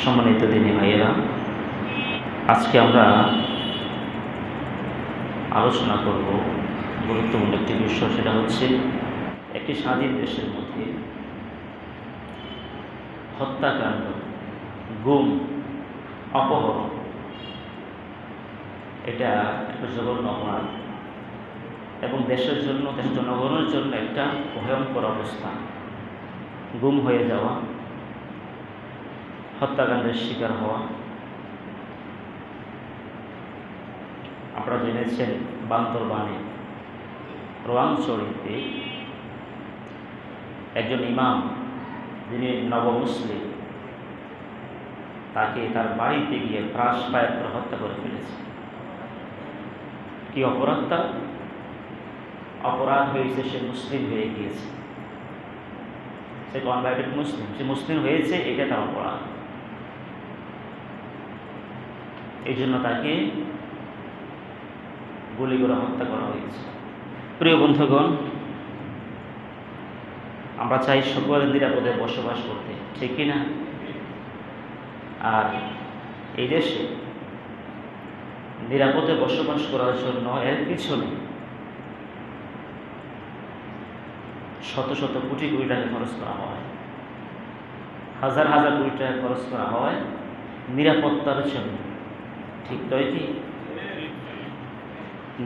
সম্মানিত দিনী ভাইয়েরা, আজকে আমরা আলোচনা করব গুরুত্বপূর্ণ একটি বিষয়। সেটা হচ্ছে একটি স্বাধীন দেশের মধ্যে হত্যাকাণ্ড, গুম, অপহরণ এটা একটা জঘন্য অপরাধ এবং দেশের জন্য, দেশের জনগণের জন্য একটা ভয়ঙ্কর অবস্থা। গুম হয়ে যাওয়া, হত্যাকাণ্ডের শিকার হওয়া। আপনারা জেনেছেন বান্দরবানে রোয়াংছড়িতে একজন ইমাম, যিনি নবমুসলিম, তাকে তার বাড়িতে গিয়ে প্রাস ফায়ার করে হত্যা করে ফেলেছে। কি অপরাধটা? অপরাধ হয়েছে সে মুসলিম হয়ে গিয়েছে, সে কনভার্টেড মুসলিম, সে মুসলিম হয়েছে, এটা তার অপরাধ। এই জন্য তাকে গুলি করে হত্যা করা হয়েছে। প্রিয় বন্ধুগণ, আমরা চাই সকলে নিরাপদে বসবাস করতে, ঠিক কিনা? আর এই দেশে নিরাপদে বসবাস করার জন্য এর পিছনে শত শত কোটি কোটি টাকা খরচ করা হয়, হাজার হাজার কোটি টাকা খরচ করা হয় নিরাপত্তার জন্য। ঠিক নয় কি?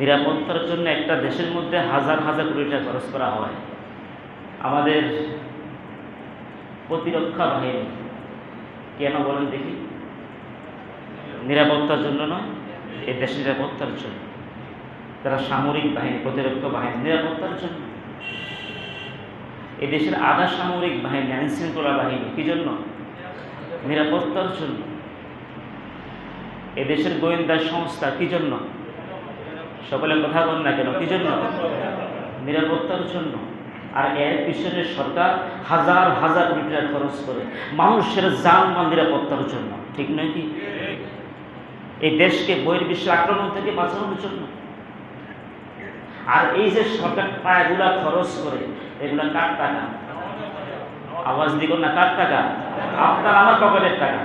নিরাপত্তার জন্য একটা দেশের মধ্যে হাজার হাজার কোটি টাকা খরচ করা হয়। আমাদের প্রতিরক্ষা বাহিনী কেন বলেন দেখি? নিরাপত্তার জন্য নয়, এই দেশের নিরাপত্তার জন্য। তারা সামরিক বাহিনী, প্রতিরক্ষা বাহিনী নিরাপত্তার জন্য। এই দেশের আধা সামরিক বাহিনী, আইন শৃঙ্খলা বাহিনী কি জন্য? নিরাপত্তার জন্য। এদেশের গোয়েন্দা সংস্থা কি জন্য? সকলে কথা বল না কেন? কি জন্য? নিরাপত্তার জন্য। আর এর পিছনে সরকার হাজার হাজার কোটি টাকা খরচ করে মানুষের জানমাল নিরাপত্তার জন্য। ঠিক নয় কি? এই দেশকে বহির্বিশ্বের আক্রমণ থেকে বাঁচানোর জন্য। আর এই যে সরকার টাকাগুলা খরচ করে, এগুলা কার টাকা? আওয়াজ দিব না, কার টাকা? আপনার আমার পকেটের টাকা।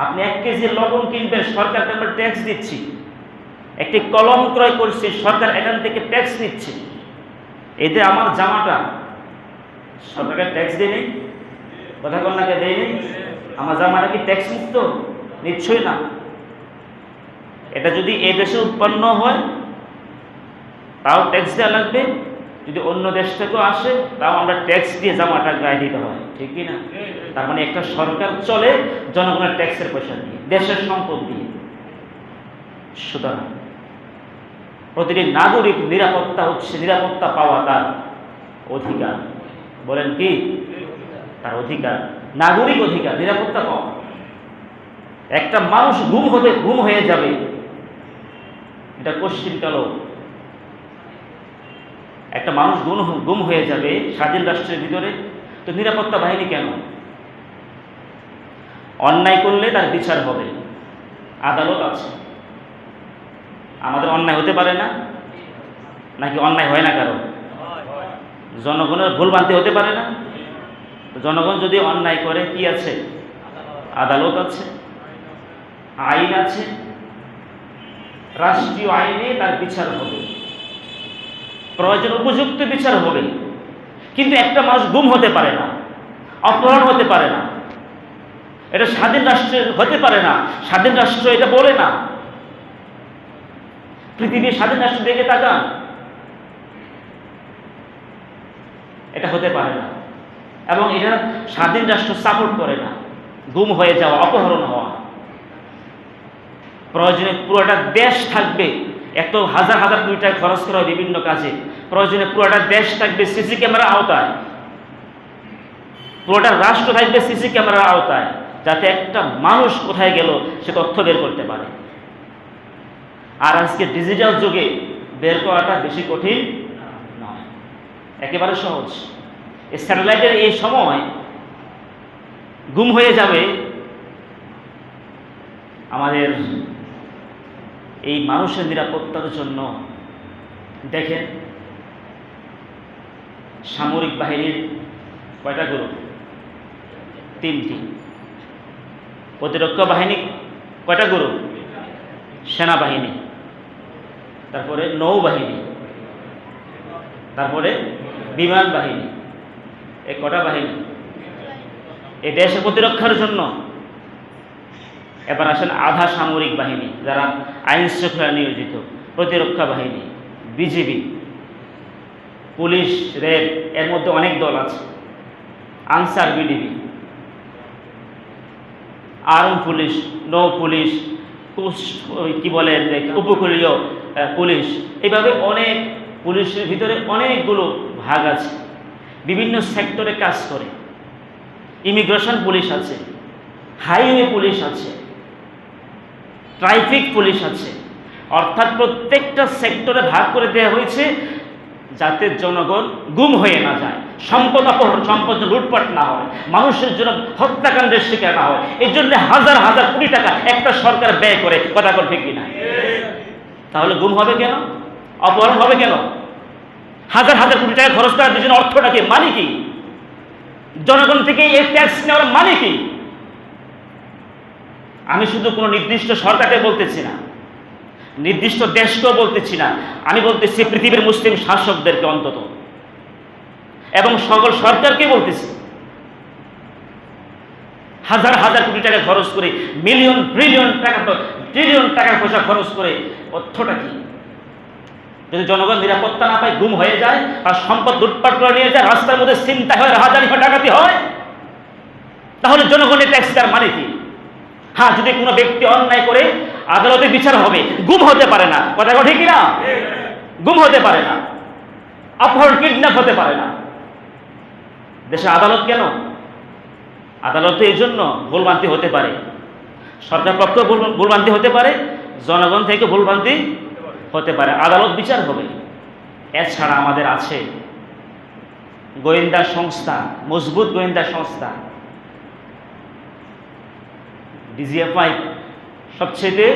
আপনি 1 কেজি লবণ কিনবেন, সরকারকে আমরা ট্যাক্স দিচ্ছি। একটি কলম ক্রয় করছি, সরকার এখান থেকে ট্যাক্স নিচ্ছে। এতে আমার জামাটা সরকারকে ট্যাক্স দেয় নেই? কথা কন্যাকে দেয় নেই? আমার জামাটা কি ট্যাক্স মুক্ত? নিশ্চয়ই না। এটা যদি এই দেশে উৎপন্ন হয় তাও ট্যাক্স দেওয়া লাগবে, যদি অন্য দেশ থেকেও আসে তাও আমরা ট্যাক্স দিয়ে জামাটা গায়ে দিতে হয়। ঠিক কি না? তার মানে একটা সরকার চলে জনগণের ট্যাক্সের পয়সা দিয়ে, দেশের সম্পদ দিয়ে। সুতরাং প্রতিটি নাগরিক নিরাপত্তা হচ্ছে, নিরাপত্তা পাওয়া তার অধিকার। বলেন কি? তার অধিকার, নাগরিক অধিকার, নিরাপত্তা পাওয়া। একটা মানুষ গুম হয়ে যাবে, এটা কোশ্চিনকালও। একটা মানুষ গুম হয়ে যাবে স্বাধীন রাষ্ট্রের ভিতরে, তো নিরাপত্তা বাহিনী কেন? অন্যায় করলে তার বিচার হবে, আদালত আছে। আমাদের অন্যায় হতে পারে না? নাকি অন্যায় হয় না কারো? জনগণের ভুল ভ্রান্তি হতে পারে না? জনগণ যদি অন্যায় করে, কি আছে? আদালত আছে, আইন আছে, রাষ্ট্রীয় আইনে তার বিচার হবে, প্রয়োজন উপযুক্ত বিচার হবে। কিন্তু একটা মানুষ গুম হতে পারে না, অপহরণ হতে পারে না। এটা স্বাধীন রাষ্ট্রের হতে পারে না। স্বাধীন রাষ্ট্র এটা বলে না। পৃথিবীর স্বাধীন রাষ্ট্র দিকে তাকান, এটা হতে পারে না। এবং এটা স্বাধীন রাষ্ট্র সাপোর্ট করে না। গুম হয়ে যাওয়া, অপহরণ হওয়া। প্রয়োজনে পুরোটা দেশ থাকবে, এত হাজার হাজার কোটি টাকা খরচ করা হয় বিভিন্ন কাজে, প্রয়োজনে পুরোটা দেশ থাকবে সিসি ক্যামেরার আওতায়, পুরোটা রাষ্ট্র থাকবে সিসি ক্যামেরার আওতায়, যাতে একটা মানুষ কোথায় গেল সে তথ্য বের করতে পারে। আর আজকে ডিজিটাল যুগে বের করাটা বেশি কঠিন নয়, একেবারে সহজ। এই স্যাটেলাইটের এই সময় গুম হয়ে যাবে আমাদের এই মানুষের নিরাপত্তার জন্য। দেখেন, সামরিক বাহিনীর কয়টা গ্রুপ? 3টি। প্রতিরক্ষা বাহিনী কয়টা গ্রুপ? সেনাবাহিনী, তারপরে নৌবাহিনী, তারপরে বিমান বাহিনী। এই কটা বাহিনী এই দেশের প্রতিরক্ষার জন্য। এবার আসেন আধা সামরিক বাহিনী, যারা আইন শৃঙ্খলা নিয়োজিত, প্রতিরক্ষা বাহিনী, বিজিবি, পুলিশ, র্যাব, এর মধ্যে অনেক দল আছে, আনসার বিডিবি, আর্ম পুলিশ, নৌ পুলিশ, কি বলে উপকূলীয় পুলিশ, এইভাবে অনেক পুলিশের ভিতরে অনেকগুলো ভাগ আছে, বিভিন্ন সেক্টরে কাজ করে। ইমিগ্রেশন পুলিশ আছে, হাইওয়ে পুলিশ আছে, ট্রাফিক পুলিশ আছে। অর্থাৎ প্রত্যেকটা সেক্টরে ভাগ করে দেওয়া হয়েছে যাতে জনগণ গুম হয়ে না যায়, সম্পদ অপহরণ, সম্পদ লুটপাট না হয়, মানুষের জন্য হত্যাকাণ্ডের শিকার না হয়। এই জন্য হাজার হাজার কোটি টাকা একটা সরকার ব্যয় করে, কথা বল ঠিক কিনা? তাহলে গুম হবে কেন? অপহরণ হবে কেন? হাজার হাজার কোটি টাকা খরচ করার পিছনে অর্থটা কি, মানে কি? জনগণ থেকে এই ট্যাক্স নেওয়ার মানে কি? আমি শুধু কোনো নির্দিষ্ট সরকারকে বলতেছি না, নির্দিষ্ট দেশকেও বলতেছি না, আমি বলতেছি পৃথিবীর মুসলিম শাসকদেরকে অন্তত, এবং সকল সরকারকে বলতেছি। হাজার হাজার কোটি টাকা খরচ করে, মিলিয়ন ট্রিলিয়ন টাকা, ট্রিলিয়ন টাকা পয়সা খরচ করে অর্থটা কি? যদি জনগণ নিরাপত্তা না পায়, গুম হয়ে যায়, আর সম্পদ লুটপাট করে নিয়ে যায়, রাস্তার মধ্যে ছিনতাই হয়, রাহাজানি হয়, ডাকাতি হয়, তাহলে জনগণের ট্যাক্স দেওয়ার মানে কি? হ্যাঁ, যদি কোনো ব্যক্তি অন্যায় করে আদালতে বিচার হবে, গুম হতে পারে না, কথা ঠিক না? গুম হতে পারে না, অপহরণ, কিডন্যাপ হতে পারে না। দেশে আদালত কেন? আদালতে এই জন্য ভুলভ্রান্তি হতে পারে, সরকার পক্ষ ভুলভ্রান্তি হতে পারে, জনগণ থেকে ভুলভ্রান্তি হতে পারে, আদালত বিচার হবে। এছাড়া আমাদের আছে গোয়েন্দা সংস্থা, মজবুত গোয়েন্দা সংস্থা। ডিজিএফআই সবচেয়ে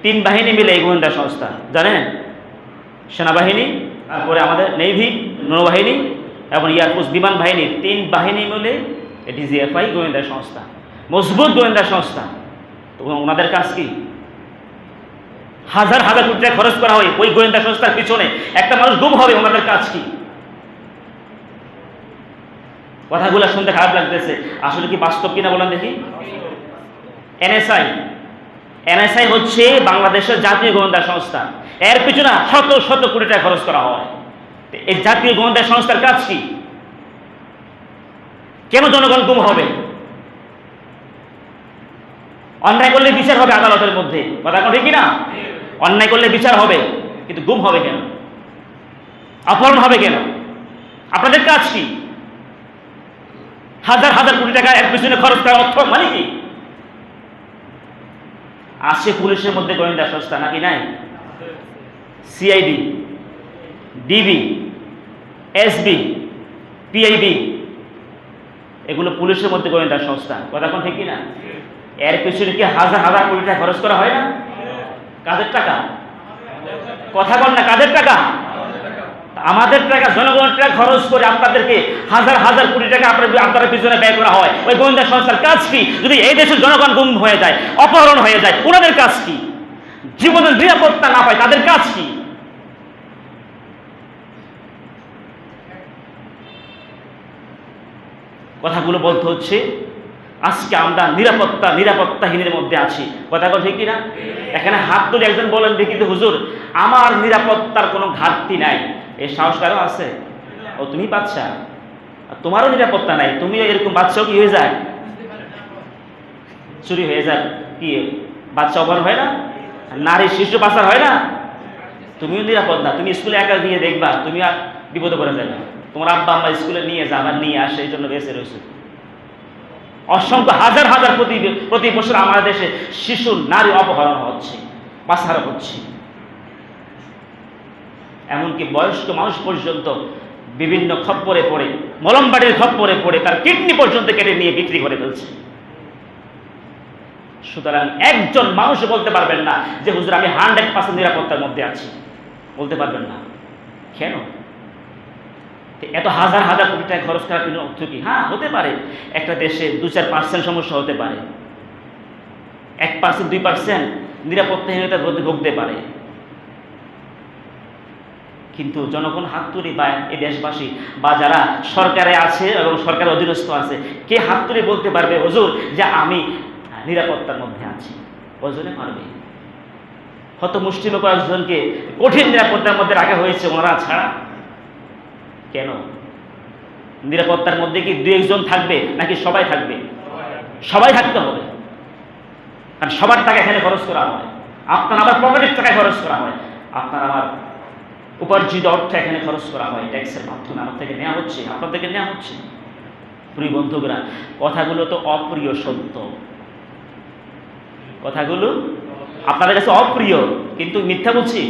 3 বাহিনী মিলে এই গোয়েন্দা সংস্থা, জানেন? সেনাবাহিনী, তারপরে আমাদের নেভি, নৌবাহিনী এবং এয়ারফোর্স, বিমান বাহিনী, 3 বাহিনী মিলে ডিজিএফআই গোয়েন্দা সংস্থা, মজবুত গোয়েন্দা সংস্থা। তো ওনাদের কাজ কি? হাজার হাজার কোটি টাকা খরচ করা হয় ওই গোয়েন্দা সংস্থার পিছনে, একটা মানুষ গুম হবে, ওনাদের কাজ কি? কথাগুলো শুনতে খারাপ লাগতেছে, আসলে কি বাস্তব কিনা বলেন দেখি। এনএসআই, এনএসআই হচ্ছে বাংলাদেশের জাতীয় গোয়েন্দা সংস্থা, এর পিছনে শত শত কোটি টাকা খরচ করা হয়। এই জাতীয় গোয়েন্দা সংস্থার কাজ কি? কেন জনগণ গুম হবে? অন্যায় করলে বিচার হবে আদালতের মধ্যে, কথা ঠিক না? অন্যায় করলে বিচার হবে, কিন্তু গুম হবে কেন? অপহরণ হবে কেন? আপনাদের কাজ কি? হাজার হাজার কোটি টাকা এর পিছনে খরচ করার অর্থ মানে কি? আছে পুলিশের মধ্যে গোয়েন্দা সংস্থা, নাকি নাই? সিআইডি, ডিবি, এসবি, পিআইবি, এগুলো পুলিশের মধ্যে গোয়েন্দা সংস্থা, কথা কোন ঠিক না? এর পিছনে কি হাজার হাজার কোটি টাকা খরচ করা হয় না? কাদের টাকা? কথা বল না, কাদের টাকা? আমাদের টাকা, জনগণের টাকা খরচ করে আপনাদেরকে হাজার হাজার কোটি টাকা আপনাদের পিছনে ব্যয় করা হয়। ওই গোয়েন্দা সংস্থার কাজ কি? যদি এই দেশের জনগণ গুম হয়ে যায়, অপহরণ হয়ে যায়, ওনাদের কাজ কি? জীবনের নিরাপত্তা না পায়, তাদের কাজ কি? কথাগুলো বলতে হচ্ছে আজকে আমরা নিরাপত্তাহীনের মধ্যে আছি, কথা ঠিক কিনা? এখানে হাত তুলে একজন বলেন দেখি তো, হুজুর আমার নিরাপত্তার কোনো ঘাটতি নাই, এই সাহস কারো আছে? ও তুমি বাচ্চা, তোমারও নিরাপত্তা নাই, তুমিও এরকম বাচ্চাও কি হয়ে যায়, চুরি হয়ে যায়, কি বাচ্চা অপহরণ হয় না, নারী শিশু পাচার হয় না, তুমিও নিরাপদ না। তুমি স্কুলে একা গিয়ে দেখবা তুমি আর বিপদে পড়ে যাবে, তোমার আব্বা আম্মা স্কুলে নিয়ে যাবার নিয়ে আসে, এই জন্য বেঁচে রয়েছে। অসংখ্য হাজার হাজার প্রতি বছর আমাদের দেশে শিশু নারী অপহরণ হচ্ছে, পাচার হচ্ছে, এমনকি বয়স্ক মানুষ পর্যন্ত বিভিন্ন খপ্পরে পড়ে, মলমবাড়ির খপ্পরে পড়ে তার কিডনি পর্যন্ত কেটে নিয়ে বিক্রি করে ফেলছে। সুতরাং একজন মানুষ বলতে পারবেন না যে হুজুর আমি 100% নিরাপত্তার মধ্যে আছি, বলতে পারবেন না। কেন? এত হাজার হাজার কোটি টাকা খরচ করার কোনো অর্থ কি? হ্যাঁ, হতে পারে একটা দেশে 2-4% সমস্যা হতে পারে, 1%-2% নিরাপত্তাহীনতার মধ্যে ভুগতে পারে, কিন্তু জনগণ হাত তুলি বা এই দেশবাসী বা যারা সরকারে আছে এবং সরকারের অধীনস্থ আছে, কে হাত তুলে বলতে পারবে হুজুর যে আমি নিরাপত্তার মধ্যে আছি? ওজনে পারবে? হয়তো মুসলিম কয়েকজনকে কঠিন নিরাপত্তার মধ্যে রাখা হয়েছে, ওনারা ছাড়া। কেন? নিরাপত্তার মধ্যে কি 2-1 থাকবে নাকি সবাই থাকবে? সবাই থাকতে হবে, কারণ সবার টাকা এখানে খরচ করা হয়, আপনার আমার পকেটের টাকা খরচ করা হয়, আপনার আমার উপার্জিত অর্থ এখানে খরচ করা হয়, ট্যাক্সের মাধ্যমে আমার থেকে নেওয়া হচ্ছে, আপনার থেকে নেওয়া হচ্ছে। প্রিয় বন্ধুরা, কথাগুলো তো অপ্রিয় সত্য, কথাগুলো আপনাদের কাছে অপ্রিয়, কিন্তু মিথ্যা বলছি?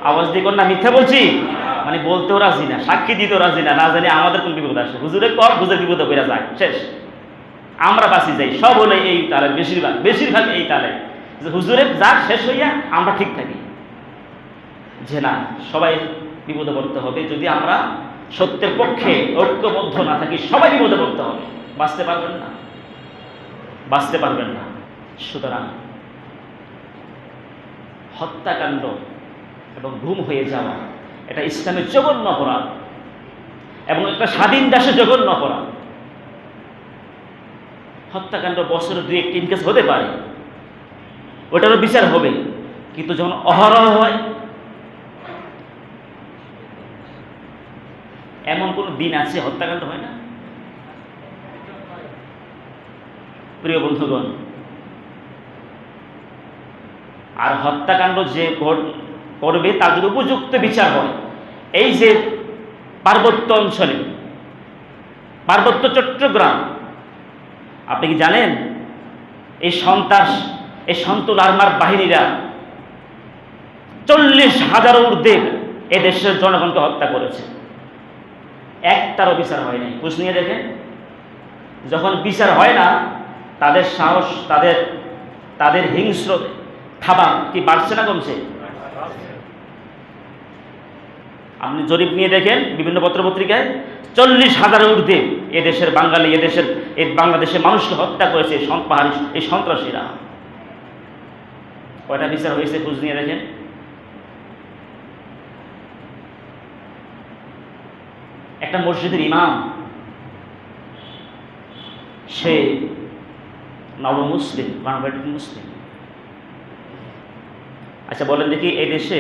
আওয়াজ দিয়ে না মিথ্যা বলছি? মানে বলতেও রাজি না, সাক্ষী দিতেও রাজি না, না জানি আমাদের কোন বিপদ আসে। হুজুরে কর, হুজুর বিপদে বেড়া যায়, শেষ, আমরা বাঁচি যাই। সব হলে এই তালে, বেশিরভাগ এই তালে যে হুজুরে যাক শেষ হইয়া আমরা ঠিক থাকি। যে না, সবাই বিপদে পড়তে হবে। যদি আমরা সত্যের পক্ষে ঐক্যবদ্ধ না থাকি, সবাই বিপদে পড়তে হবে, বাঁচতে পারবেন না, বাঁচতে পারবেন না। সুতরাং হত্যাকাণ্ড এবং গুম হয়ে যাওয়া এটা ইসলামের জঘন্য অপরাধ এবং একটা স্বাধীন দেশে জঘন্য অপরাধ। হত্যাকাণ্ড বছরে 2-1 কেস হতে পারে, ওটারও বিচার হবে, কিন্তু যখন অহরহ হয়, এমন কোন দিন আছে হত্যাকাণ্ড হয় না? প্রিয় বন্ধুগণ, আর হত্যাকাণ্ড যে করবে তার যদি উপযুক্ত বিচার হয়, এই যে পার্বত্য অঞ্চলে, পার্বত্য চট্টগ্রাম, আপনি কি জানেন এই সন্ত্রাস, এই সন্তুল আরমার বাহিনীরা 40,000 ঊর্ধ্বে এদেশের জনগণকে হত্যা করেছে, একটারও বিচার হয় নাই। খোঁজ নিয়ে দেখেন, যখন বিচার হয় না, তাদের সাহস, তাদের হিংস্র থাবা কি বাড়ছে না কমছে? আপনি জরিপ নিয়ে দেখেন বিভিন্ন পত্রপত্রিকায়, 40,000 ঊর্ধ্বে এদেশের বাঙালি, এই বাংলাদেশের মানুষকে হত্যা করেছে এই সন্ত্রাসীরা। কয়টা বিচার হয়েছে খোঁজ নিয়ে দেখেন। একটা মসজিদের ইমাম, সে নবমুসলিম, কনভার্টেড মুসলিম। আচ্ছা বলেন দেখি, এই দেশে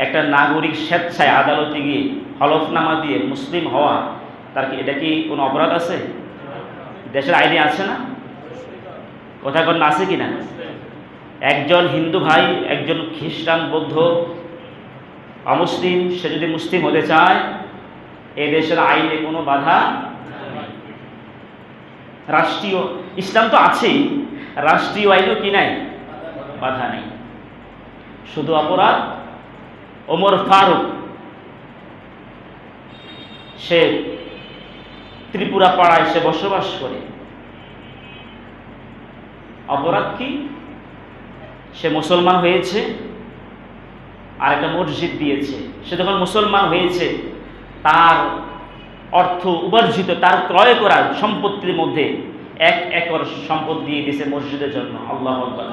একটা নাগরিক স্বেচ্ছায় আদালতে গিয়ে হলফনামা দিয়ে মুসলিম হওয়া, এটা কি কোনো অপরাধ আছে? দেশের আইনে আছে না? কথা কোন আছে কি না? একজন হিন্দু ভাই, একজন খ্রিস্টান, বৌদ্ধ, অমুসলিম, সে যদি মুসলিম হতে চায়, এই দেশের আইনে কোনো বাধা। রাষ্ট্রীয় ইসলাম তো আছেই, রাষ্ট্রীয় আইনেও কি নাই? বাধা নেই। শুধু অপরাধ ওমর ফারুক, সে ত্রিপুরা পাড়ায় সে বসবাস করে। অপরাধ কি? সে মুসলমান হয়েছে, আর একটা মসজিদ দিয়েছে। সে যখন মুসলমান হয়েছে, তার অর্থ উপার্জিত, তার ক্রয় করা সম্পত্তির মধ্যে 1 একর সম্পদ দিয়ে দিয়েছে মসজিদের জন্য। আল্লাহু আকবার।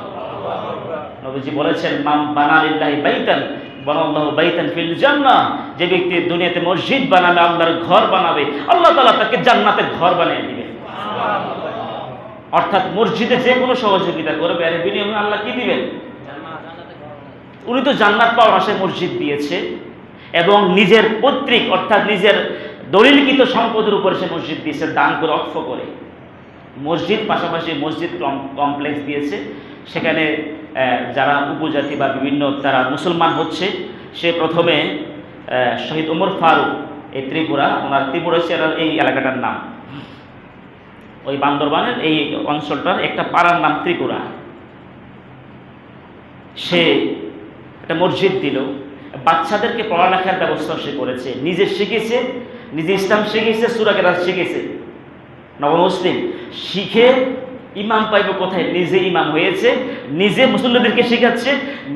নবীজি বলেছেন, মান বানা লিল্লাহি বাইতান বানাল্লাহু বাইতান ফিল জান্নাহ, যে ব্যক্তি দুনিয়াতে মসজিদ বানাবে, আল্লাহর ঘর বানাবে, আল্লাহ তাআলা তাকে জান্নাতের ঘর বানিয়ে দিবেন। অর্থাৎ মসজিদে যে কোনো সহযোগিতা করবে, আর বিনিময়ে আল্লাহ কি দিবেন? উনি তো জান্নাত পাওয়ার আশায় মসজিদ দিয়েছে, এবং নিজের পৈতৃক অর্থাৎ নিজের দলিলকৃত সম্পদের উপর সে মসজিদ দিয়েছে, দান করে, অক্ষ করে। মসজিদ পাশাপাশি মসজিদ কমপ্লেক্স দিয়েছে, সেখানে যারা উপজাতি বা বিভিন্ন তারা মুসলমান হচ্ছে। সে প্রথমে শহীদ ওমর ফারুক, এই ত্রিপুরা, ওনার ত্রিপুরা এই এলাকাটার নাম, ওই বান্দরবানের এই অঞ্চলটার একটা পাড়ার নাম ত্রিপুরা। সে একটা মসজিদ দিল, বাচ্চাদেরকে পড়ালেখার ব্যবস্থা সে করেছে, নিজে শিখেছে, নিজে ইসলাম শিখেছে, সূরা কেরাত শিখেছে। নবমুসলিম শিখে ইমাম পাইব কোথায়? নিজে ইমাম হয়েছে, নিজে মুসল্লিদেরকে শেখাচ্ছে,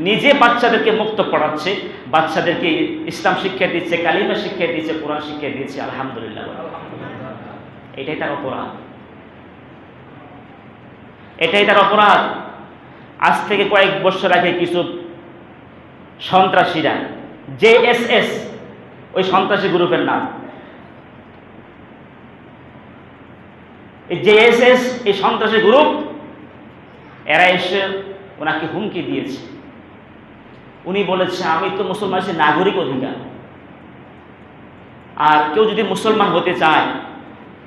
নিজে বাচ্চাদেরকে মুক্ত পড়াচ্ছে, বাচ্চাদেরকে ইসলাম শিক্ষা দিচ্ছে, কালিমা শিক্ষা দিচ্ছে, কোরআন শিক্ষা দিচ্ছে। আলহামদুলিল্লাহ। এটাই তার অপরাধ, এটাই তার অপরাধ। আজ থেকে কয়েক বছর আগে কিছু সন্ত্রাসীরা, JSS ওই সন্ত্রাসী গ্রুপের নাম, এই JSS এই সন্ত্রাসী গ্রুপ, এরা এসে ওনাকে হুমকি দিয়েছে। উনি বলেছে আমি তো মুসলমানের নাগরিক অধিকার, আর কেউ যদি মুসলমান হতে চায়,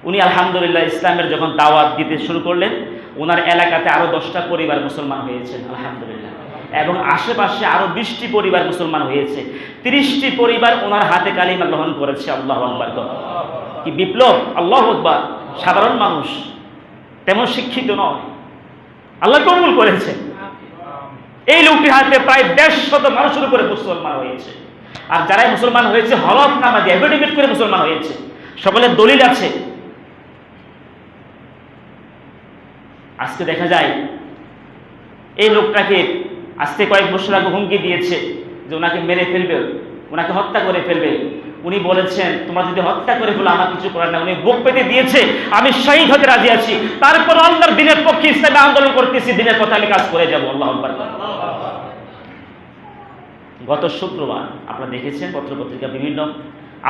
উনি আলহামদুলিল্লাহ ইসলামের যখন দাওয়াত দিতে শুরু করলেন, ওনার এলাকাতে আরো 10টা পরিবার মুসলমান হয়েছে আলহামদুলিল্লাহ, এবং আশেপাশে আরো 20টি পরিবার মুসলমান হয়েছে, 30টি পরিবার ওনার হাতে কালিমা গ্রহণ করেছে। আল্লাহু আকবার। কি বিপ্লব! আল্লাহু আকবার। সাধারণ মানুষ, তেমন শিক্ষিত নয়, আল্লাহ কবুল করেছেন। এই লোকটির হাতে প্রায় 150 মানুষের উপরে মুসলমান হয়েছে। আর যারাই মুসলমান হয়েছে হলফনামা দিয়ে এফিডেভিট করে মুসলমান হয়েছে, সকলের দলিল আছে। আজকে দেখা যায় এই লোকটাকে আজকে কয়েক বছর আগে হুমকি দিয়েছে যে ওনাকে মেরে ফেলবে, ওনাকে হত্যা করে ফেলবে। উনি বলেছেন তোমরা যদি হত্যা করে ফেলো আমার কিছু করার না। উনি বুক পেতে দিয়েছে, আমি শহীদ হতে রাজি আছি, তারপর আল্লাহর দিনের পক্ষে ইসলামে আন্দোলন করতেছি, দিনের পথে আমি কাজ করে যাব। আল্লাহু আকবার। গত শুক্রবার আপনারা দেখেছেন পত্রপত্রিকা বিভিন্ন,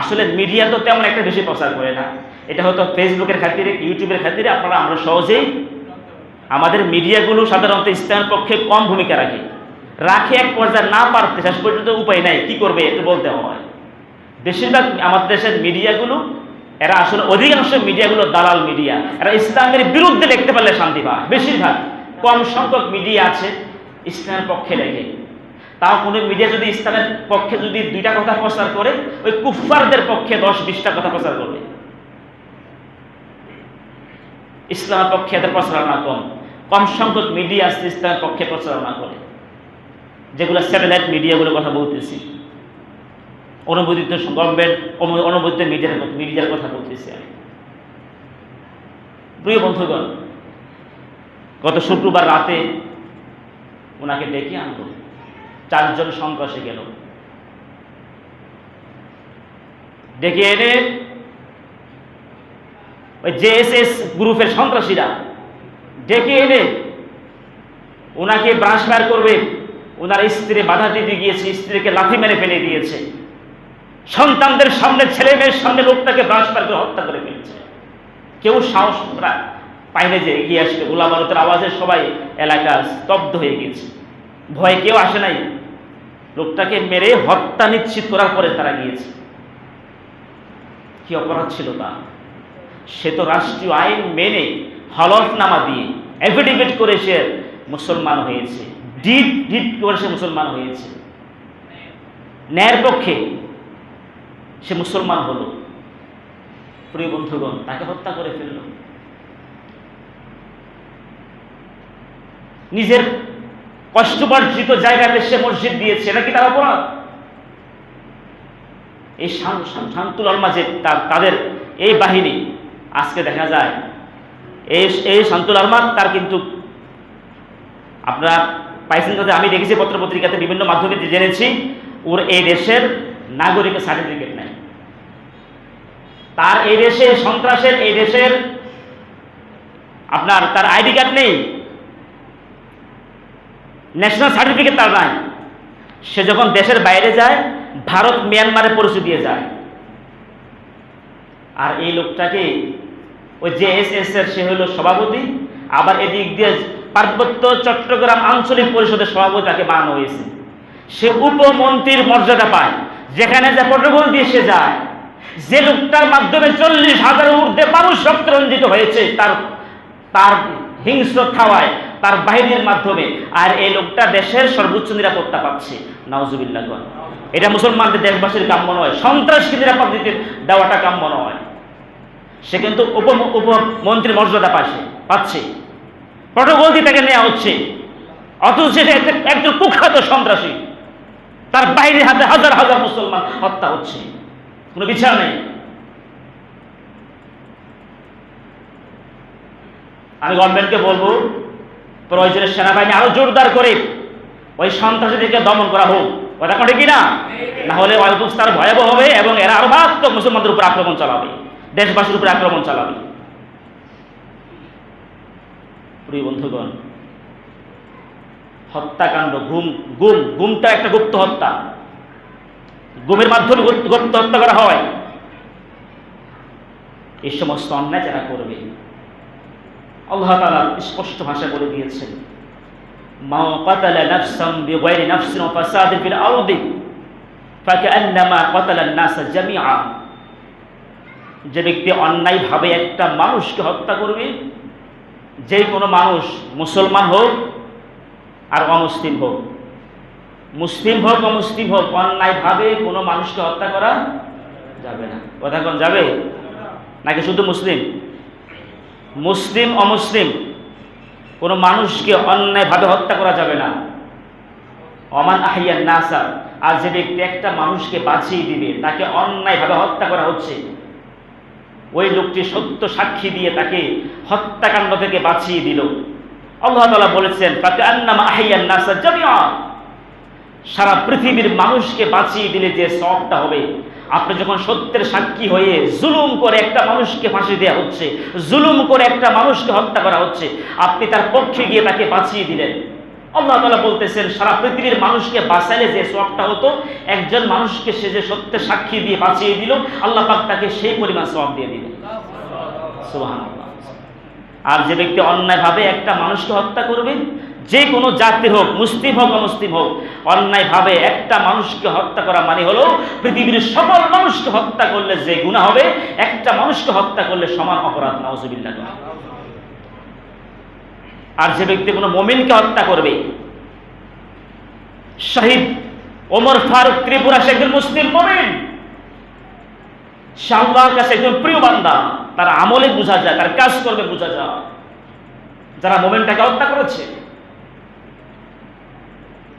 আসলে মিডিয়া তো তেমন একটা বেশি প্রচার করে না, এটা হয়তো ফেসবুকের খাতিরে, ইউটিউবের খাতিরে আমরা সহজেই, আমাদের মিডিয়াগুলো সাধারণত ইসলামের পক্ষে কম ভূমিকা রাখে এক পর্যায়ে না পারতে শেষ পর্যন্ত উপায় নাই, কি করবে একটু বলতে হয়। বেশিরভাগ আমাদের দেশের মিডিয়াগুলো, এরা আসলে অধিকাংশ মিডিয়াগুলো দালাল মিডিয়া, এরা ইসলামের বিরুদ্ধে লিখতে পারলে শান্তি পায়। বেশিরভাগ, কম সংখ্যক মিডিয়া আছে ইসলামের পক্ষে লেখে। তাও কোনো মিডিয়া যদি ইসলামের পক্ষে যদি 2টা কথা প্রচার করে, ওই কুফফারদের পক্ষে 10-20টা কথা প্রচার করবে। ইসলামের পক্ষে এদের প্রচারণা কম, কম সংখ্যক মিডিয়া আছে ইসলামের পক্ষে প্রচারণা করে, যেগুলো স্যাটেলাইট মিডিয়াগুলোর কথা বলতেছি, অনুমোদিত গভর্নমেন্ট অনুমোদিত মিডিয়ার কথা বলতেছি আমি। প্রিয় বন্ধুগণ, গত শুক্রবার রাতে ওনাকে ডেকে আনলো, 4 জন সন্ত্রাসী গেল, ডেকে এনে ওই JSS গ্রুপের সন্ত্রাসীরা ডেকে এনে ওনাকে ব্রাশ ফায়ার করবে, ওনার স্ত্রী বাধা দিতে গিয়েছে, স্ত্রীকে লাথি মেরে ফেলে দিয়েছে, সন্তানদের সামনে, ছেলে মেয়ের সামনে লোকটাকে ব্রাশ ফায়ার করে হত্যা করে ফেলেছে। কেউ সাহস পায়নি যে এগিয়ে আসবে, গোলা বারুদের আওয়াজে সবাই এলাকা স্তব্ধ হয়ে গিয়েছে, ভয় কেউ আসে নাই। লোকটাকে মেরে হত্যা নিশ্চিত করার পরে তারা গিয়েছে। কি অপরাধ ছিল তা? সে তো রাষ্ট্রীয় আইন মেনে হলফনামা দিয়ে এফিডেভিট করে সে মুসলমান হয়েছে, ডিড করে সে মুসলমান হয়েছে, ন্যায়ের পক্ষে সে মুসলমান হলো। প্রিয় বন্ধুগণ, তাকে হত্যা করে ফেলল। নিজের কষ্টবর্জিত জায়গাতে সে মসজিদ দিয়েছে, এটা কি তার অপরাধ? এই শান্তুল আলমা যে তাদের এই বাহিনী, আজকে দেখা যায় এই শান্তুল আলমা তার কিন্তু আপনারা পাইছেন, আমি দেখেছি পত্রপত্রিকাতে বিভিন্ন মাধ্যমে জেনেছি, ওর এই দেশের নাগরিকের সার্টিফিকেট নেই, তার এই দেশে সন্ত্রাসের, এই দেশের আপনার তার আইডি কার্ড নেই, ন্যাশনাল সার্টিফিকেট তার নাই। সে যখন দেশের বাইরে যায়, ভারত মিয়ানমারে পরিচয় দিয়ে যায়। আর এই লোকটাকে ওই JSS এর সে হলো সভাপতি, আবার এদিক দিয়ে পার্বত্য চট্টগ্রাম আঞ্চলিক পরিষদের সভাপতি তাকে বানানো হয়েছে। সে উপমন্ত্রীর মর্যাদা পায়, যেখানে যে প্রটোকল দিয়ে সে যায়। যে লোকটার মাধ্যমে 40,000 ঊর্ধ্বে মানুষ রক্তরঞ্জিত হয়েছে তার হিংস্র খাওয়ায়, তার বাহিনীর মাধ্যমে, আর এই লোকটা দেশের সর্বোচ্চ নিরাপত্তা পাচ্ছে। নাউজুবিল্লাহ। এটা মুসলমানদের, দেশবাসীর কাম্য নয়, সন্ত্রাসকে নিরাপত্তা দিতে দেওয়াটা কাম্য নয়। সে কিন্তু উপমন্ত্রীর মর্যাদা পাচ্ছে, প্রটোকল দিয়ে তাকে নেওয়া হচ্ছে, অথচ সে একজন কুখ্যাত সন্ত্রাসী, তার বাহিনীর হাতে হাজার হাজার মুসলমান হত্যা হচ্ছে, কোনো বিচার নেই। আমি গভর্নমেন্টকে বলবো প্রয়োজনে সেনাবাহিনী আরো জোরদার করে ওই সন্ত্রাসীদেরকে দমন করা হোক। কথা কোন কি না? না হলে অবস্থার ভয়াবহ হবে এবং এরা আরো মারাত্মক মুসলমানদের উপর আক্রমণ চালাবে, দেশবাসীর উপর আক্রমণ চালাবে। প্রিয় বন্ধুগণ, হত্যাকাণ্ড, গুমটা একটা গুপ্ত হত্যা, গুমের মাধ্যমে গুপ্ত হত্যা করা হয়। এই সমস্ত অন্যায় যারা করবে, আল্লাহ তাআলা স্পষ্ট ভাষা বলে দিয়েছেন, মা কাতালা নাফসান বিগাইরি নাফসিন ওয়া ফাসাদিন ফিল আরদি ফাকান্নামা কাতালা আন-নাস জামিআ। যে ব্যক্তি অন্যায়ভাবে একটা মানুষকে হত্যা করবে, যে কোনো মানুষ, মুসলমান হোক আর অমুসলিম হোক, মুসলিম হোক অমুসলিম হোক, অন্যায়ভাবে কোনো মানুষকে হত্যা করা যাবে না। কথা কোন যাবে নাকি শুধু মুসলিম? মুসলিম অমুসলিম কোনো মানুষকে অন্যায়ভাবে হত্যা করা যাবে না। ওমান আহইয়ান নাসা, আর যে ব্যক্তি একটা মানুষকে বাঁচিয়ে দিবে, তাকে অন্যায়ভাবে হত্যা করা হচ্ছে, ওই লোকটি সত্য সাক্ষী দিয়ে তাকে হত্যাকাণ্ড থেকে বাঁচিয়ে দিল। আল্লাহ তাআলা বলেছেন ফাকান্নামা আহইয়ান নাসা জামিআ, সারা পৃথিবীর মানুষকে বাঁচিয়ে দিলে যে সওয়াবটা হবে, আপনি যখন সত্যের সাক্ষী হয়ে জুলুম করে একটা মানুষকে ফাঁসি দেওয়া হচ্ছে, জুলুম করে একটা মানুষকে হত্যা করা হচ্ছে, আপনি তার পক্ষে গিয়ে তাকে বাঁচিয়ে দিলেন। আল্লাহ তাআলা বলতেছেন সারা পৃথিবীর মানুষকে বাঁচাইলে যে সওয়াবটা হতো, একজন মানুষকে সে যে সত্যের সাক্ষী দিয়ে বাঁচিয়ে দিল, আল্লাহ পাক তাকে সেই পরিমাণ সওয়াব দিয়ে দিলেন। সুবহানাল্লাহ। আর যে ব্যক্তি অন্যায়ভাবে একটা মানুষকে হত্যা করবে, যে কোনো জাতির হোক, মুসলিম হোক অমুসলিম হোক, অন্যায়ভাবে একটা মানুষকে হত্যা করা মানে হলো পৃথিবীর সকল মানুষকে হত্যা করলে যে গুনাহ হবে, একটা মানুষকে হত্যা করলে সমান অপরাধ। নাউজুবিল্লাহ। আর যে ব্যক্তি কোনো মুমিনকে হত্যা করবে, শহীদ ওমর ফারুক ত্রিপুরা সে একজন মুসলিম মুমিন, সে আল্লাহর কাছে একজন প্রিয় বান্দা, তার আমলে বোঝা যায়, তার কাজ করবে বোঝা যায় যারা মুমিনটাকে হত্যা করেছে।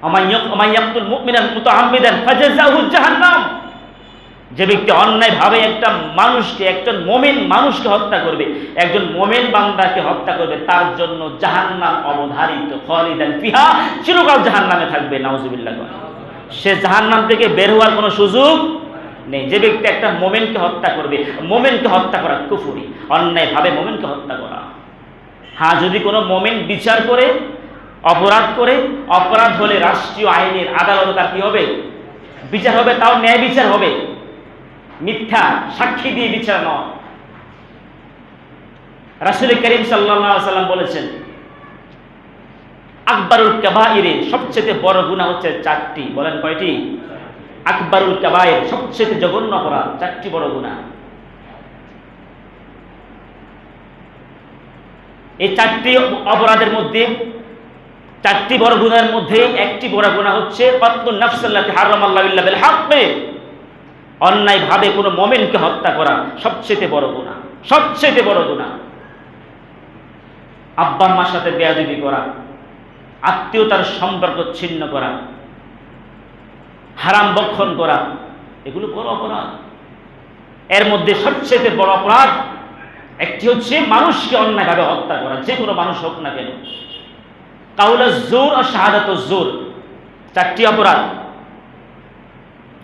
আমাইয়াকুল মুমিনান মুতাআম্মিদান ফাজাযাহু জাহান্নাম, যে ব্যক্তি অন্যায়ভাবে একটা মানুষকে, একজন মুমিন মানুষকে হত্যা করবে, একজন মুমিন বান্দাকে হত্যা করবে, তার জন্য জাহান্নাম অবধারিত, খালিদান ফিহা, চিরকাল জাহান্নামে থাকবে। নাউজুবিল্লাহ। সে জাহান্নাম থেকে বের হওয়ার কোনো সুযোগ নেই। যে ব্যক্তি একটা মুমিনকে হত্যা করবে, মুমিনকে হত্যা করা কুফরি, অন্যায়ভাবে মুমিনকে হত্যা করা। হ্যাঁ, যদি কোনো মুমিন বিচার করে, অপরাধ করে, অপরাধ হলে রাষ্ট্রীয় আইনের আদালতে তার কি হবে? বিচার হবে, তাও ন্যায় বিচার হবে, মিথ্যা সাক্ষী দিয়ে বিচার নয়। রাসূল করিম সাল্লাল্লাহু আলাইহি ওয়াসাল্লাম বলেছেন আকবারুল কাবাইরে, সবচেয়ে বড় গুনাহ হচ্ছে চারটি। বলেন কয়টি? আকবারুল কাবাইর, সবচেয়ে জঘন্য অপরাধ, চারটি বড় গুনাহ। এই চারটি অপরাধের মধ্যে, চারটি বড় গুনাহের মধ্যে একটি বড় গুনাহ হচ্ছে কতলুন নাফসাল্লাতী হারামাল্লাহু ইল্লা বিল হক, অন্যায়ভাবে কোনো মুমিনকে হত্যা করা সবচেয়ে বড় গুনাহ, সবচেয়ে বড় গুনাহ। আব্বা আম্মার সাথে বেয়াদবি করা, আত্মীয়তার সম্পর্ক ছিন্ন করা, হারাম ভক্ষণ করা, এগুলো বড় অপরাধ। এর মধ্যে সবচেয়ে বড় অপরাধ একটি হচ্ছে মানুষকে অন্যায়ভাবে হত্যা করা, যে কোনো মানুষ হোক না কেন। কাউলুজ জুর ও শাহাদাতুজ জুর, চারটি অপরাধ।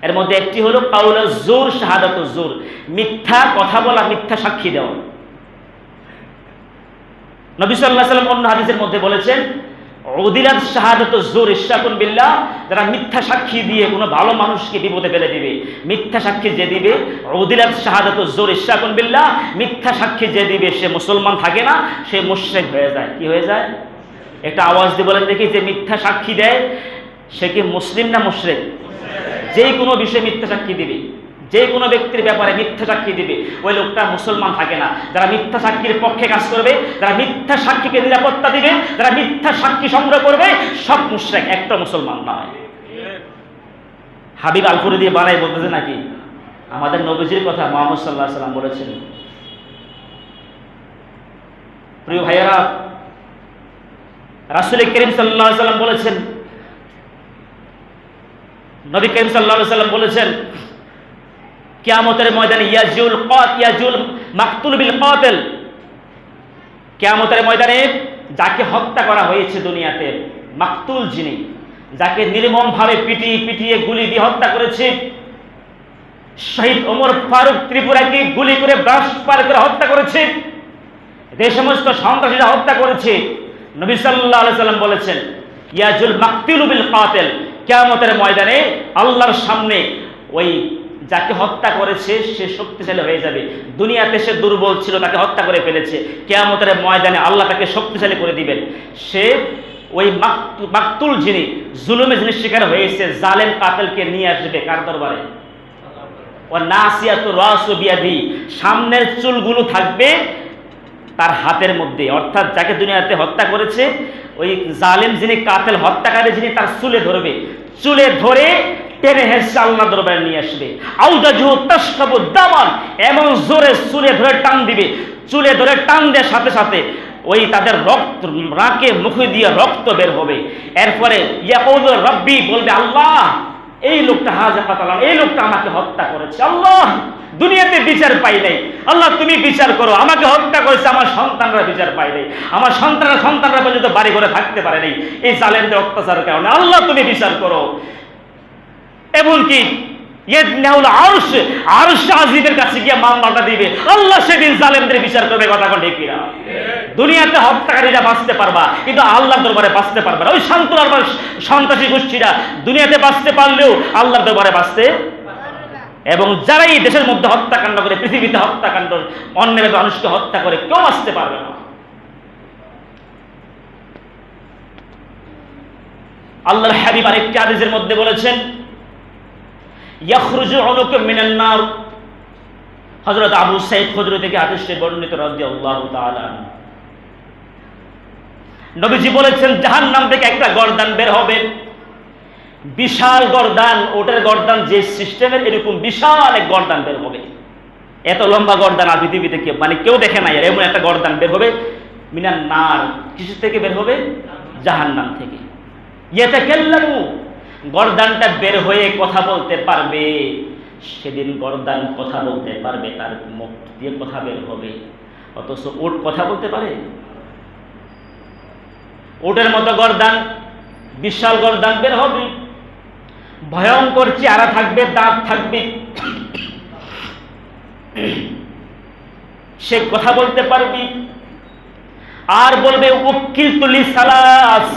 এর মধ্যে একটি হলো কাউলুজ জুর, শাহাদাতুজ জুর, মিথ্যা কথা বলা, মিথ্যা সাক্ষী দেওয়া। নবী সাল্লাল্লাহু আলাইহি ওয়াসাল্লাম অন্য হাদিসের মধ্যে বলেছেন উদিলাত শাহাদাতুজ জুর ইশরাকুন বিল্লাহ, যারা মিথ্যা সাক্ষী দিয়ে কোনো ভালো মানুষকে বিপদে ফেলে দিবে, মিথ্যা সাক্ষী যে দিবে, উদিলাত শাহাদাতুজ জুর ইশরাকুন বিল্লাহ, মিথ্যা সাক্ষী যে দিবে সে মুসলমান থাকে না, সে মুশরিক হয়ে যায়। কি হয়ে যায়? একটা আওয়াজ দিয়ে বলেন দেখি, যে মিথ্যা সাক্ষী দেয় সে কি মুসলিম না মুশরিক? যে কোনো বিষয়ে মিথ্যা সাক্ষী দিবে, যে কোনো ব্যক্তির ব্যাপারে মিথ্যা সাক্ষী দিবে, ওই লোকটা মুসলমান থাকে না। যারা মিথ্যা সাক্ষীর পক্ষে কাজ করবে, যারা মিথ্যা সাক্ষীকে নিরাপত্তা দিবে, যারা মিথ্যা সাক্ষী সংগ্রহ করবে, সব মুশরিক, একটা মুসলমান নয়। হাবিব আল-কুরি দিয়ে বানাই বলতেছে নাকি? আমাদের নবীজির কথা মুহাম্মদ সাল্লাল্লাহু আলাইহি ওয়াসাল্লাম বলেছেন। প্রিয় ভাইয়েরা, রাসূল করিম সাল্লাল্লাহু আলাইহি ওয়াসাল্লাম বলেছেন, নবী করিম সাল্লাল্লাহু আলাইহি ওয়াসাল্লাম বলেছেন কিয়ামতের ময়দানে ইয়াজুল মাকতুল বিল কাতিল, কিয়ামতের ময়দানে যাকে হত্যা করা হয়েছে দুনিয়াতে, মাকতুল যিনি, যাকে নির্মমভাবে পিটিয়ে পিটিয়ে গুলি দিয়ে হত্যা করেছে, শহীদ ওমর ফারুক ত্রিপুরাকে গুলি করে ব্রাশ পার করে হত্যা করেছে, যে সমস্ত সন্ত্রাসীরা হত্যা করেছে, নবী সাল্লাল্লাহু আলাইহি সাল্লাম বলেছেন ইয়াজুল মাকতুলু বিল কাতিল, কিয়ামতের ময়দানে আল্লাহর সামনে ওই যাকে হত্যা করেছে সে শক্তিশালী হয়ে যাবে। দুনিয়াতে সে দুর্বল ছিল, তাকে হত্যা করে ফেলেছে, কিয়ামতের ময়দানে আল্লাহ তাকে শক্তিশালী করে দিবেন। সে ওই মাকতুল যিনি, জুলুমে যিনি শিকার হয়েছে, জালেম কাতিলকে নিয়ে আসবে কার দরবারে? ও নাসিয়াতু রাসু বিয়াদি, সামনের চুলগুলো থাকবে তার হাতের মধ্যে, অর্থাৎ যাকে দুনিয়াতে হত্যা করেছে ওই জালেম যিনি, কাতিল হত্যাকারী যিনি, তার চুলে ধরবে, চুলে ধরে টেনে হেসে আল্লাহ দরবারে নিয়ে আসবে। আউদাজু তাশকাবু দামান, এমন জোরে চুলে ধরে টান দিবে, চুলে ধরে টান দেওয়ার সাথে সাথে ওই তাদের রক্ত, নাকে মুখে দিয়ে রক্ত বের হবে। এরপরে ইয়াকুলু রাব্বি, বলবে আল্লাহ এই লোকটা হাজা কাতালাম, এই লোকটা আমাকে হত্যা করেছে, আল্লাহ দুনিয়াতে বিচার পাই নাই, আল্লাহ তুমি বিচার করো, আমাকে হত্যা করেছে, আমার সন্তানরা বিচার পাই নাই, আমার সন্তানরা পর্যন্ত বাড়ি ঘরে থাকতে পারে নাই এই জালেমদের অত্যাচারের কারণে, আল্লাহ তুমি বিচার করো। এমনকি আরশ আজিমের কাছে গিয়ে মামলাটা দিবে, আল্লাহ সেদিন জালেমদের বিচার করবে। কথা কোন ঠিক কিনা? দুনিয়াতে হত্যাকারীরা বাঁচতে পারবা, কিন্তু আল্লাহর দরবারে বাঁচতে পারবে না। ওই সন্ত্রাসী গোষ্ঠীরা দুনিয়াতে বাঁচতে পারলেও আল্লাহর দরবারে বাঁচতে, এবং যারাই দেশের মধ্যে হত্যাকাণ্ড করে, পৃথিবীতে হত্যাকাণ্ড, অন্যভাবে মানুষকে হত্যা করে, কেউ বাঁচতে পারবে না। আল্লাহর হাবিব আরেকটি হাদিসের মধ্যে বলেছেন ইয়াখরুজু উনুকুম মিনান নার, হযরত আবু সাঈদ খুদরি থেকে হাদিসটি বর্ণিত রাদিয়াল্লাহু তাআলা। নবীজি বলেছেন জাহান্নাম থেকে একটা গর্দান বের হবে, বিশাল গর্দান, ওটার গর্দান যে সিস্টেমের, এরকম বিশাল এক গর্দান বের হবে। এত লম্বা গর্দান আর পৃথিবীতে কেউ দেখে নাই, আর এমন একটা গর্দান বের হবে মিনান নার, কিসের থেকে বের হবে? জাহান্নাম থেকে। ইয়াতাকাল্লামু, গর্দানটা বের হয়ে কথা বলতে পারবে, সেদিন গর্দান কথা বলতে পারবে, তার মুখ দিয়ে কথা বের হবে। অথচ উট কথা বলতে পারে? উটের মতো গর্দান, বিশাল গর্দান বের হবে, ভয়ঙ্কর চেহারা থাকবে, দাঁত থাকবে, সে কথা বলতে পারবি। আর বলবে উকিলতু লিসালাস,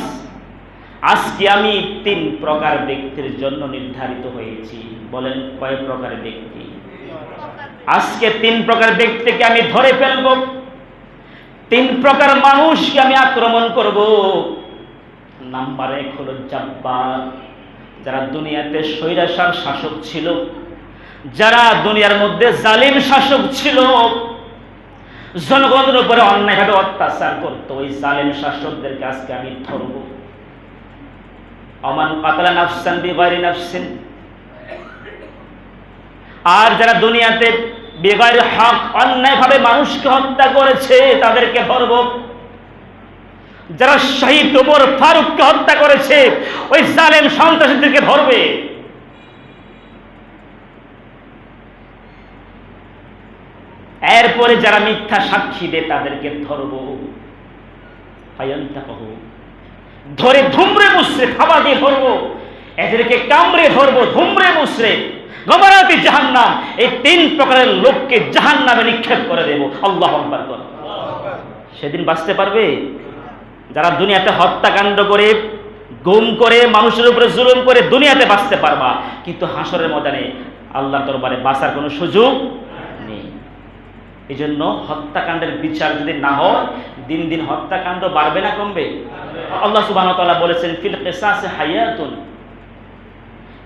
আজকে আমি 3 প্রকার ব্যক্তির জন্য নির্ধারিত হয়েছি। বলেন কয় প্রকার ব্যক্তি? আজকে 3 প্রকার ব্যক্তিকে আমি ধরে ফেলব, 3 প্রকার মানুষকে আমি আক্রমণ করব। নাম্বার 1 হলো জাব্বার, যারা দুনিয়াতে স্বৈরাচার শাসক ছিল, যারা দুনিয়ার মধ্যে জালিম শাসক ছিল, জনগণের উপরে অন্যায়ভাবে অত্যাচার করত, ওই জালিম শাসকদেরকে আজকে আমি ধরব। আমান কাতালা নাফসান বিগাইরি নাফসিন, আর যারা দুনিয়াতে বেগাইর হক, অন্যায়ভাবে মানুষকে হত্যা করেছে, তাদেরকে ধরব। যারা শহীদ ওমর ফারুককে হত্যা করেছে, ওই জালেম সন্ত্রাসীদেরকে ধরবে। এরপরে যারা মিথ্যা সাক্ষী দেয় তাদেরকে ধরব। ধরে ধুমরে মুসরে খাবার দিয়ে ধরবো, এদেরকে কামড়ে ধরবো, ধুমরে মুসরে গবরাতি জাহান্নাম, এই 3 প্রকারের লোককে জাহান্নামে নিক্ষেপ করে দেব। আল্লাহু আকবার। সেদিন বাঁচতে পারবে? যারা দুনিয়াতে হত্যাকাণ্ড করে, গুম করে, মানুষের উপরে জুলুম করে দুনিয়াতে বাঁচতে পারবা, কিন্তু হাসরের ময়দানে আল্লাহর দরবারে বাঁচার কোনো সুযোগ নেই। এই জন্য হত্যাকাণ্ডের বিচার যদি না হয়, দিন দিন হত্যাকাণ্ড বাড়বে না কমবে? আল্লাহ সুবহানাহু ওয়া তাআলা বলেছেন ফিল কিসাসি হায়াতুন,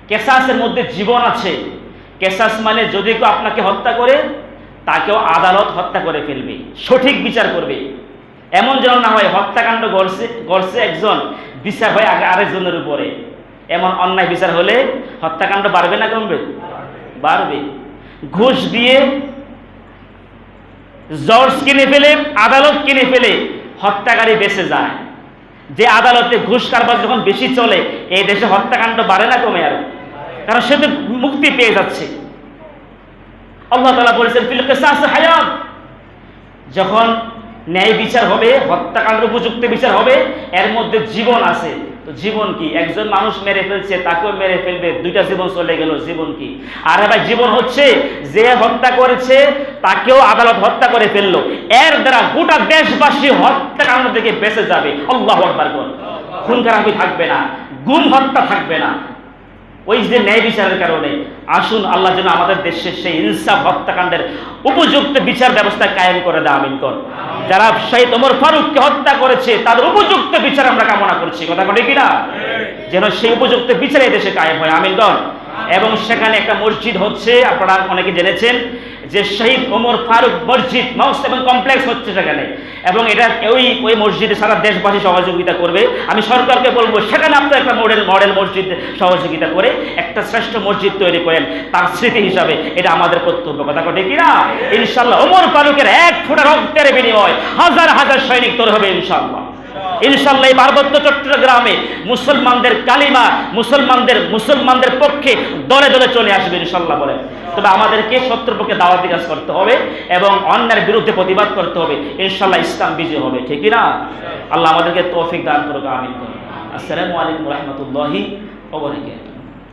কেসাসের মধ্যে জীবন আছে। কেসাস মানে যদি কেউ আপনাকে হত্যা করে, তাকেও আদালত হত্যা করে ফেলবে, সঠিক বিচার করবে। এমন যেন না হয় হত্যাকাণ্ড করছে একজন, বিচার হয় আরেকজনের উপরে। এমন অন্যায় বিচার হলে হত্যাকাণ্ড বাড়বে না কমবে? বাড়বে। ঘুষ দিয়ে জজ কিনে ফেলে, আদালত কিনে ফেলে হত্যাকারী বেঁচে যায়। যে আদালতে ঘুষ কারবার যখন বেশি চলে, এই দেশে হত্যাকাণ্ড বাড়ে না কমে? আরো, কারণ সে তো মুক্তি পেয়ে যাচ্ছে। আল্লাহ তাআলা বলেছেন ফিল কিসাস হায়াত, যখন ন্যায় বিচার হবে, হত্যাকাণ্ডের উপযুক্ত বিচার হবে, এর মধ্যে জীবন আছে। তো জীবন কি? একজন মানুষ মেরে ফেলছে, তাকেও মেরে ফেলবে, দুইটা জীবন চলে গেল, জীবন কি? আরে ভাই, জীবন হচ্ছে যে হত্যা করেছে তাকেও আদালত হত্যা করে ফেললো, এর দ্বারা গোটা দেশবাসী হত্যাকাণ্ড থেকে বেঁচে যাবে। আল্লাহু আকবার। খুন খারাপি থাকবে না, গুম হত্যা থাকবে না, ওই যে ন্যায় বিচারের কারণে। আসুন আল্লাহ যেন আমাদের দেশে সেই ইনসাফ হত্যাকাণ্ডের উপযুক্ত বিচার ব্যবস্থা কায়েম করে দেয়। আমিন কর। যারা শহীদ ওমর ফারুককে হত্যা করেছে তাদের উপযুক্ত বিচার আমরা কামনা করছি, কথা বলে কিনা? যেন সেই উপযুক্ত বিচার এই দেশে কায়েম হয়। আমিন কর। এবং সেখানে একটা মসজিদ হচ্ছে, আপনারা অনেকে জেনেছেন যে শহীদ ওমর ফারুক মসজিদ মাউস এবং কমপ্লেক্স হচ্ছে সেখানে, এবং এটা ওই মসজিদে সারা দেশবাসী সহযোগিতা করবে। আমি সরকারকে বলবো সেখানে আপনার একটা মডেল মসজিদ সহযোগিতা করে একটা শ্রেষ্ঠ মসজিদ তৈরি করেন, তার স্মৃতি হিসাবে। এটা আমাদের কর্তব্য, কথা ঠিক কিনা? ইনশাল্লাহ ওমর ফারুকের এক ফোঁটা রক্তের বিনিময় হাজার হাজার সৈনিক তৈরি হবে ইনশাল্লাহ। ইনশাল্লাহ এই পার্বত্য চট্টগ্রামে মুসলমানদের কালিমা মুসলমানদের পক্ষে দলে দলে চলে আসবে ইনশাল্লাহ বলে। তবে আমাদেরকে শত্রুর পক্ষে দাওয়াতি কাজ করতে হবে এবং অন্যের বিরুদ্ধে প্রতিবাদ করতে হবে। ইনশাল্লাহ ইসলাম বিজয় হবে, ঠিক না? আল্লাহ আমাদেরকে তৌফিক দান করুক। আমিন। আসসালামু আলাইকুম ওয়া রাহমাতুল্লাহি ওয়া বারাকাতুহু।